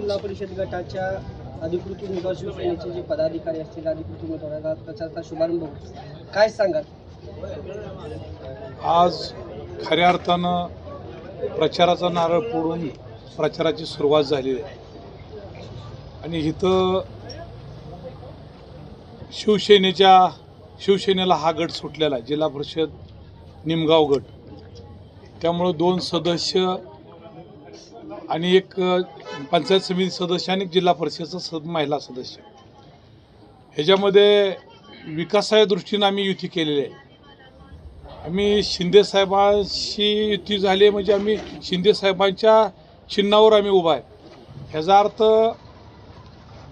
जिल्हा परिषद गटाच्या अधिकृत उमेदवार शिवसेनेचे जे पदाधिकारी असतील अधिकृत उमेदवारांचा प्रचाराचा शुभारंभ होतो. काय सांगाल? आज खऱ्या अर्थानं प्रचाराचा नारळ फोडून प्रचाराची सुरुवात झाली आहे आणि इथं शिवसेनेला हा गट सुटलेला आहे, जिल्हा परिषद निमगाव गट. त्यामुळं 2 सदस्य आणि एक पंचायत समिती सदस्य आणि जिल्हा परिषदचा महिला सदस्य, ह्याच्यामध्ये विकासाच्या दृष्टीनं आम्ही युती केलेली आहे. आम्ही शिंदे साहेबांशी युती झाली म्हणजे आम्ही शिंदे साहेबांच्या चिन्हावर आम्ही उभा आहे. ह्याचा अर्थ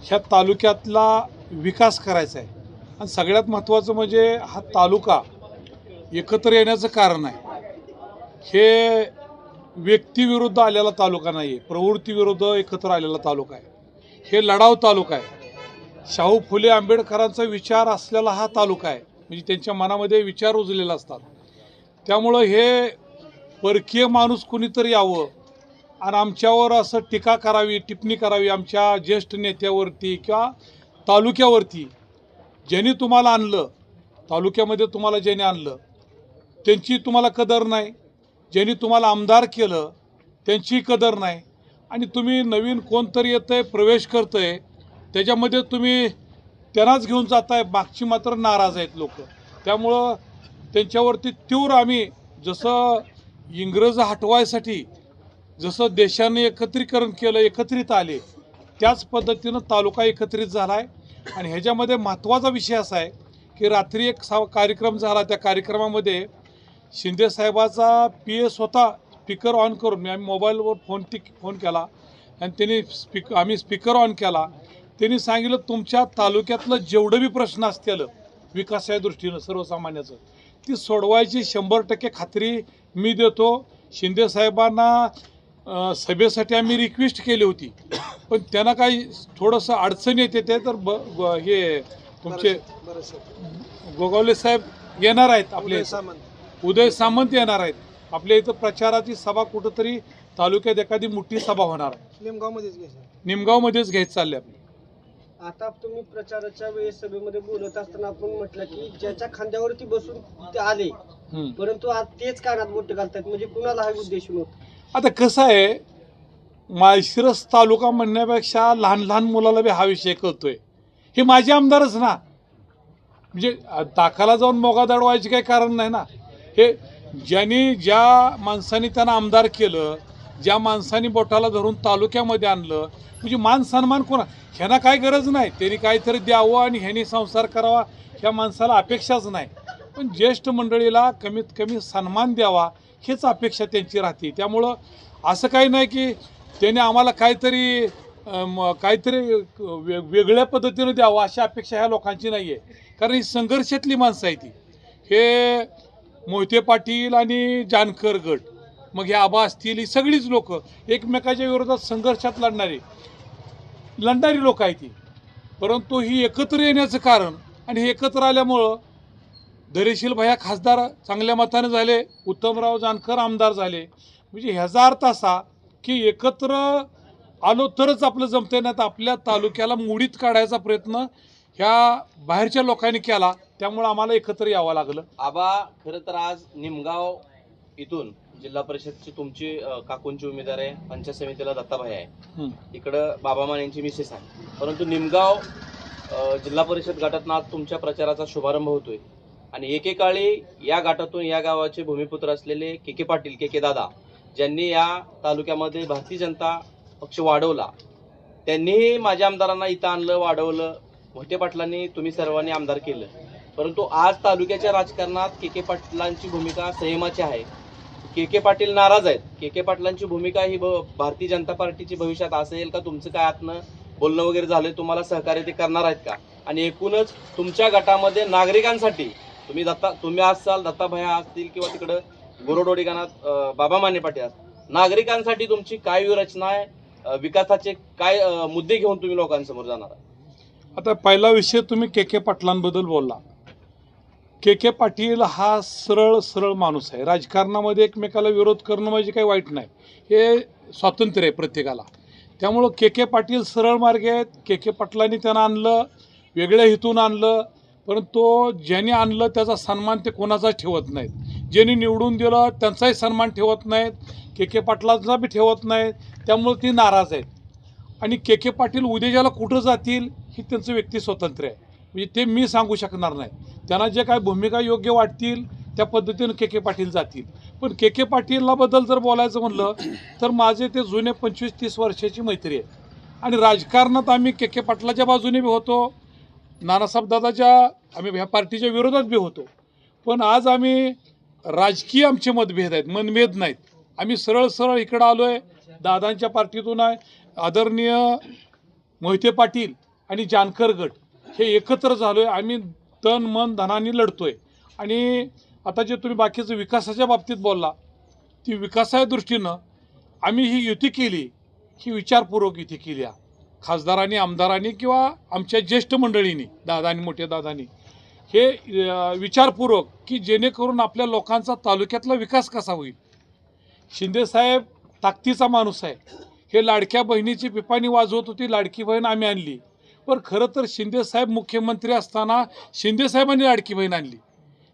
ह्या तालुक्यातला विकास करायचा आहे आणि सगळ्यात महत्त्वाचं म्हणजे हा तालुका एकत्र येण्याचं कारण आहे. हे व्यक्तीविरुद्ध आलेला तालुका नाही आहे, प्रवृत्तीविरुद्ध एकत्र आलेला तालुका आहे. हे लढाऊ तालुका आहे. शाहू फुले आंबेडकरांचा विचार असलेला हा तालुका आहे, म्हणजे त्यांच्या मनामध्ये विचार रुजलेले असतात. त्यामुळं हे परकीय माणूस कुणीतरी यावं आणि आमच्यावर असं टीका करावी, टिप्पणी करावी आमच्या ज्येष्ठ नेत्यावरती किंवा तालुक्यावरती. ज्यांनी तुम्हाला आणलं, तालुक्यामध्ये तुम्हाला ज्यांनी आणलं त्यांची तुम्हाला कदर नाही, ज्यांनी तुम्हाला आमदार केलं त्यांची कदर नाही, आणि तुम्ही नवीन कोणतरी येतं आहे, प्रवेश करतं आहे, त्याच्यामध्ये तुम्ही त्यांनाच घेऊन जाताय. मागची मात्र नाराज आहेत लोक. त्यामुळं त्यांच्यावरती तीव्र आम्ही, जसं इंग्रज हटवायसाठी जसं देशाने एकत्रीकरण केलं, एकत्रित आले, त्याच पद्धतीनं तालुका एकत्रित झाला आहे. आणि ह्याच्यामध्ये महत्त्वाचा विषय असा आहे की रात्री एक कार्यक्रम झाला. त्या कार्यक्रमामध्ये शिंदे साहेबाचा PA स्वतः स्पीकर ऑन करून, आम्ही मोबाईलवर फोन केला आणि त्यांनी आम्ही स्पीकर ऑन केला. त्यांनी सांगितलं तुमच्या तालुक्यातलं जेवढं बी प्रश्न असतील विकासाच्या दृष्टीनं सर्वसामान्याचं, ती सोडवायची 100% खात्री मी देतो. शिंदे साहेबांना सभेसाठी आम्ही रिक्वेस्ट केली होती, पण त्यांना काही थोडंसं अडचण येते. ते तर हे तुमचे गोगावले साहेब येणार आहेत, आपले उदय सामंत येणार आहेत. आपल्या इथं प्रचाराची सभा कुठंतरी तालुक्यात एखादी मोठी सभा होणार आहे, निमगावमध्येच घ्यायचं चालले आपली. आता तुम्ही प्रचाराच्या वेळेस सभेमध्ये बोलत असताना आपण म्हटलं की ज्याच्या खांद्यावरती बसून ते आले, परंतु आज तेच कानात बोट घालतात, म्हणजे कुणाला हा उद्देश नव्हता? आता कसं आहे, माळशिरस तालुका म्हणण्यापेक्षा लहान लहान मुलाला बी हा विषय कळतोय. हे माझे आमदारच ना, म्हणजे ताकाला जाऊन मोगा दडवायचे काही कारण नाही ना. हे ज्या माणसाने त्यांना आमदार केलं, ज्या माणसाने बोटाला धरून तालुक्यामध्ये आणलं, म्हणजे मान सन्मान कोणा, ह्यांना काय गरज नाही. त्यांनी काहीतरी द्यावं आणि ह्यांनी संसार करावा, ह्या माणसाला अपेक्षाच नाही. पण ज्येष्ठ मंडळीला कमीत कमी सन्मान द्यावा हेच अपेक्षा त्यांची राहते. त्यामुळं असं काही नाही की त्याने आम्हाला काहीतरी वेगळ्या पद्धतीनं द्यावं अशी अपेक्षा ह्या लोकांची नाही आहे. कारण ही संघर्षातली माणसं आहे ती. हे मोहिते पाटील आणि जानकर गट, मग हे आबा असतील, ही सगळीच लोक एकमेकाच्या विरोधात संघर्षात लढणारी लोक आहेत ती. परंतु ही एकत्र येण्याचं कारण, आणि हे एकत्र आल्यामुळं धैर्यशील भैया खासदार चांगल्या मताने झाले, उत्तमराव जानकर आमदार झाले. म्हणजे ह्याचा अर्थ असा की एकत्र आलो तरच आपलं जमते, नाही तर आपल्या तालुक्याला मोडीत काढायचा प्रयत्न ह्या बाहेरच्या लोकांनी केला. त्यामुळे आम्हाला एकत्र यावं लागलं. आबा, खरं तर आज निमगाव इथून जिल्हा परिषदची तुमची काकूंची उमेदवार आहे, पंचायत समितीला दत्ताभाई आहे, इकडं बाबा मानेंची मिसेस आहे. परंतु निमगाव जिल्हा परिषद गटातून आज तुमच्या प्रचाराचा शुभारंभ होतोय आणि एकेकाळी या गटातून या गावाचे भूमिपुत्र असलेले के पाटील, के दादा, ज्यांनी या तालुक्यामध्ये भारतीय जनता पक्ष वाढवला, त्यांनीही माझ्या आमदारांना इथं आणलं, वाढवलं. मोहिते पाटलांनी, तुम्ही सर्वांनी आमदार केलं. परंतु आज तालुक्याच्या राजकारणात के पाटलांची भूमिका संयमाची आहे. के पाटील नाराज आहेत. के पाटलांची भूमिका ही भारतीय जनता पार्टीची भविष्यात असेल का? तुमचं काय आतनं बोलणं वगैरे झालं, तुम्हाला सहकार्य ते करणार आहेत का? आणि एकूणच तुमच्या गटामध्ये नागरिकांसाठी तुम्ही असाल, दत्ताभाई असतील, किंवा तिकडं गोरोडोडी गाणात बाबा माने पाटील, नागरिकांसाठी तुमची काय व्यूहरचना आहे? विकासाचे काय मुद्दे घेऊन तुम्ही लोकांसमोर जाणार? आता पहिला विषय तुम्ही के पाटलांबद्दल बोलला. के पाटील हा सरळ माणूस आहे. राजकारणामध्ये एकमेकाला विरोध करणं म्हणजे काही वाईट नाही, हे स्वातंत्र्य आहे प्रत्येकाला. त्यामुळं के पाटील सरळ मार्गे आहेत. के पाटलांनी त्यांना आणलं, वेगळ्या हेतून आणलं, परंतु ज्यांनी आणलं त्याचा सन्मान ते कोणाचाच ठेवत नाहीत. ज्यांनी निवडून दिलं त्यांचाही सन्मान ठेवत नाहीत, के पाटलांचा बी ठेवत नाहीत. त्यामुळं ती नाराज आहेत. आणि के पाटील उद्याच्याला कुठं जातील ही त्यांचं व्यक्ती स्वातंत्र्य आहे. म्हणजे ते मी सांगू शकणार नाही. त्यांना जे काय भूमिका योग्य वाटतील त्या पद्धतीनं के पाटील जातील. पण के पाटीलबद्दल जर बोलायचं म्हणलं तर माझे ते जुने 25-30 वर्षाची मैत्री आहे. आणि राजकारणात आम्ही के पाटलाच्या बाजूने बी होतो, नानासाहेब दादाच्या आम्ही ह्या पार्टीच्या विरोधात बी होतो. पण आज आम्ही राजकीय आमचे मतभेद आहेत, मनभेद नाहीत. आम्ही सरळ इकडं आलो आहे, दादांच्या पार्टीतून आहे. आदरणीय मोहिते पाटील आणि जानकर गट हे एकत्र झालो आहे. आम्ही तन मन धनाने लढतो आहे. आणि आता जे तुम्ही बाकीचं विकासाच्या बाबतीत बोलला, ती विकासाच्या दृष्टीनं आम्ही ही युती केली, ही विचारपूर्वक युती केली आहे. खासदारांनी, आमदारांनी किंवा आमच्या ज्येष्ठ मंडळींनी, दादांनी, मोठ्या दादांनी हे विचारपूर्वक की जेणेकरून आपल्या लोकांचा तालुक्यातला विकास कसा होईल. शिंदेसाहेब ताकदीचा माणूस आहे. हे लाडक्या बहिणीची पिपाणी वाजवत होती, लाडकी बहीण आम्ही आणली. पण खरं तर शिंदेसाहेब मुख्यमंत्री असताना शिंदेसाहेबांनी लाडकी बहीण आणली.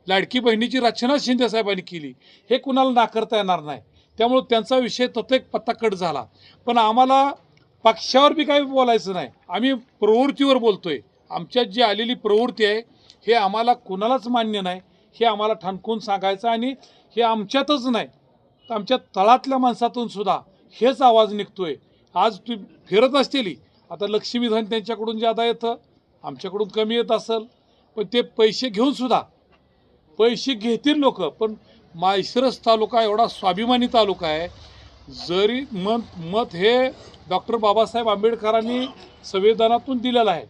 लाडकी बहिणीची रचना शिंदेसाहेबांनी केली, हे कुणाला नाकारता येणार नाही. त्यामुळे त्यांचा विषय तत्व पत्ता कट झाला. पण आम्हाला पक्षावर बी काही बोलायचं नाही, आम्ही प्रवृत्तीवर बोलतोय. आमच्यात जी आलेली प्रवृत्ती आहे हे आम्हाला कुणालाच मान्य नाही, हे आम्हाला ठणकून सांगायचं. आणि हे आमच्यातच नाही तर आमच्या तळातल्या माणसातून सुद्धा हेच आवाज निघतोय. आज तू फिरत असतेली, आता लक्ष्मीधन त्यांच्याकडून ज्यादा येतं, आमच्याकडून कमी येत असेल, पण ते पैसे घेऊन सुद्धा पैसे घेतील लोक. पण माळशिरस तालुका एवढा स्वाभिमानी तालुका आहे. जरी मत हे डॉक्टर बाबासाहेब आंबेडकरांनी संविधानातून दिलेलं आहे.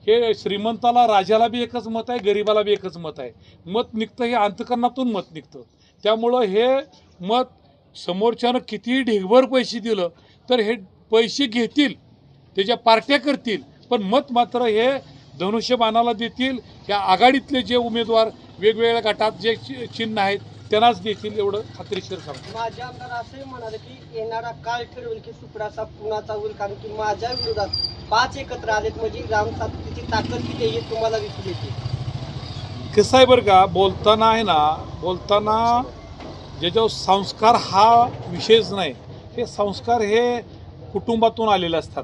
हे श्रीमंताला, राजाला बी एकच मत आहे, गरिबाला बी एकच मत आहे. मत निघतं हे अंतकरणातून मत निघतं. त्यामुळं हे मत समोरच्यानं कितीही ढिगभर पैसे दिलं तर हे पैसे घेतील, त्याच्या पार्ट्या करतील, पण मत मात्र हे धनुष्यबाणाला देतील. ह्या आघाडीतले जे उमेदवार वेगवेगळ्या गटात जे चिन्ह आहेत त्यांनाच देतील, एवढं खात्रीशीर सांगतो. माझे आमदार असंही म्हणाले की येणारा काळ ठरवेल की सुपडाचा पुण्याचा होईल, कारण की माझ्या विरोधात 5 एकत्र आलेत. म्हणजे ग्रामसाहेबची ताकद किती आहे हे तुम्हाला दिसून येते. कसं आहे बरं का, बोलताना आहे ना, बोलताना ज्याच्यावर संस्कार हा विषयच नाही. हे संस्कार हे कुटुंबातून आलेले असतात.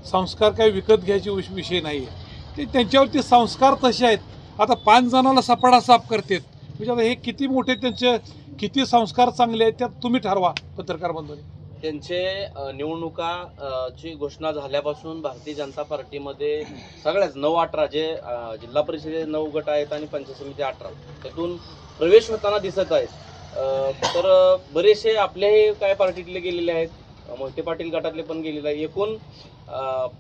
संस्कार काही विकत घ्यायचे विषय नाही आहे. ते त्यांच्यावरती संस्कार तसे आहेत. आता 5 जणांना सपाटा साफ करतात, म्हणजे आता हे किती मोठे त्यांचे किती संस्कार चांगले आहेत त्यात तुम्ही ठरवा पत्रकार बंधूंनी. त्यांचे निवडणुकाची घोषणा झाल्यापासून भारतीय जनता पार्टीमध्ये सगळ्याच 9-18 जे जिल्हा परिषदेचे 9 गट आहेत आणि पंचायत समिती 18 त्यातून प्रवेश होताना दिसत आहेत. तर बरेचसे आपल्याही काय पार्टीतले गेलेले आहेत, मोहिते पाटील गटातले पण गेलेले आहेत. एकूण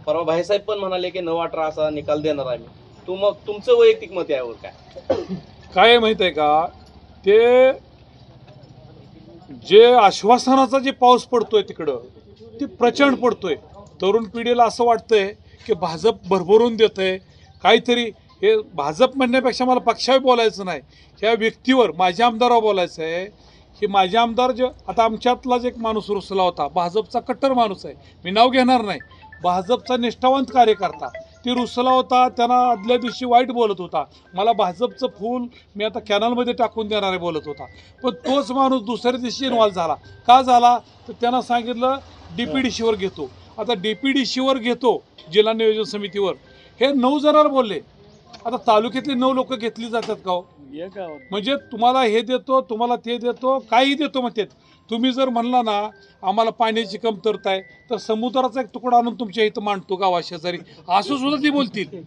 परवा भाईसाहेब पण म्हणाले की 9-18 असा निकाल देणार आहे. मग तुमचं वैयक्तिक मत यावर काय माहित आहे का, ते जे आश्वासनाचा जे पाऊस पडतोय तिकडं ते प्रचंड पडतोय. तरुण पिढीला असं वाटतंय की भाजप भरभरून देतंय काहीतरी. हे भाजप म्हणण्यापेक्षा मला पक्षावर बोलायचं नाही, ह्या व्यक्तीवर, माझ्या आमदारावर बोलायचं आहे. की माझे आमदार जे आता आमच्यातलाच एक माणूस रुसला होता, भाजपचा कट्टर माणूस आहे, मी नाव घेणार नाही, भाजपचा निष्ठावंत कार्यकर्ता, ती रुसला होता. त्यांना आदल्या दिवशी वाईट बोलत होता, मला भाजपचं फूल मी आता कॅनलमध्ये टाकून देणार आहे बोलत होता. पण तोच माणूस दुसऱ्या दिवशी इन्व्हॉल्व झाला. का झाला तर त्यांना सांगितलं DPDCवर घेतो. आता DPDCवर घेतो, जिल्हा नियोजन समितीवर, हे 9 जणांना बोलले. आता तालुक्यातली 9 लोक घेतली जातात का हो? म्हणजे तुम्हाला हे देतो, तुम्हाला ते देतो, काही देतो म्हणतात. तुम्ही जर म्हणला ना आम्हाला पाण्याची कमतरता आहे तर समुद्राचा एक तुकडा आणून तुमच्या इथं मांडतो गावाशेजारी, असं सुद्धा ती बोलतील.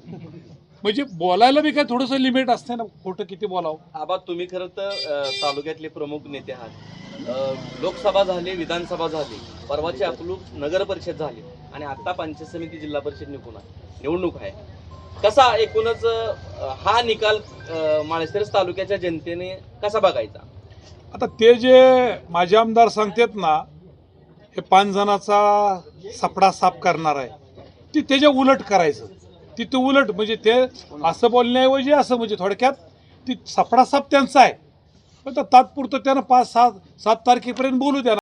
म्हणजे बोलायला बी काय थोडंसं लिमिट असते ना, खोटं किती बोलावं. आबा तुम्ही खरं तर तालुक्यातले प्रमुख नेते आहात. लोकसभा झाली, विधानसभा झाली, परवाची अकलूज नगर परिषद झाली आणि आता पंचायत समिती जिल्हा परिषद निवडणूक आहे. कसा एकूणच हा निकाल माळशिरस तालुक्याच्या जनतेने कसा बघायचा? आता ते जे माझे आमदार सांगतात ना, हे 5 जणाचा सपडा साफ करणार आहे, ती त्याच्या उलट करायचं. ती तो उलट म्हणजे ते असं बोलण्याऐवजी असं, म्हणजे थोडक्यात ती सपडा साफ त्यांचा आहे, पण तात्पुरतं त्यानं 5-7 तारखेपर्यंत बोलू द्या.